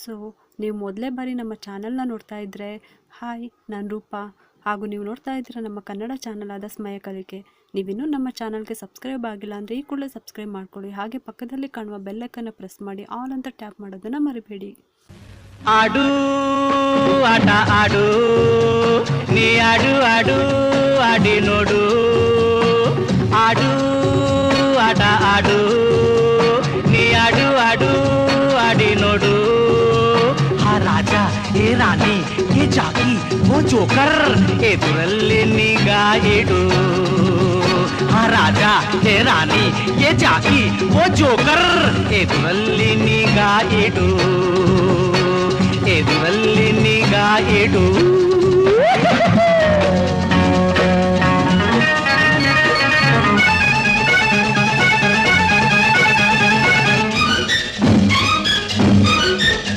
So ನೀವು ಮೊದಲೇ ಬಾರಿ ನಮ್ಮ ಚಾನಲ್ನ ನೋಡ್ತಾ ಇದ್ದರೆ ಹಾಯ್, ನಾನು ರೂಪಾ. ಹಾಗೂ ನೀವು ನೋಡ್ತಾ ಇದ್ದೀರಾ ನಮ್ಮ ಕನ್ನಡ ಚಾನಲ್ ಆದ ಸ್ಮಯ ಕಲಿಕೆ. ನೀವಿನ್ನೂ ನಮ್ಮ ಚಾನಲ್ಗೆ ಸಬ್ಸ್ಕ್ರೈಬ್ ಆಗಿಲ್ಲ ಅಂದರೆ ಈ ಕೂಡಲೇ ಸಬ್ಸ್ಕ್ರೈಬ್ ಮಾಡ್ಕೊಳ್ಳಿ. ಹಾಗೆ ಪಕ್ಕದಲ್ಲಿ ಕಾಣುವ ಬೆಲ್ಲೈಕನ್ನು ಪ್ರೆಸ್ ಮಾಡಿ ಆಲ್ ಅಂತ ಟ್ಯಾಪ್ ಮಾಡೋದನ್ನು ಮರಿಬೇಡಿ. ಆಡು ಆಟ ಆಡು, ನೀ ಆಡು ಆಡು ಆಡಿ ನೋಡು. ಆಡು ಆಟ ಆಡು, ನೀ ಆಡು ಆಡು ಆಡಿ ನೋಡು. ಹಾ ರಾಜ ಏ ರಾಣಿ ಏ ಜಾಕಿ ಓ ಜೋಕರ್ ಎದುರಲ್ಲಿ ನಿಗಾ ಇಡು. ಹಾ ರಾಜ ಏ ರಾಣಿ ಏ ಜಾಕಿ ಓ ಜೋಕರ್ ಎದುರಲ್ಲಿ ನಿಗಾ ಇಡು. ಎದುರಲ್ಲಿ ನಿಗಾ ಇಡು.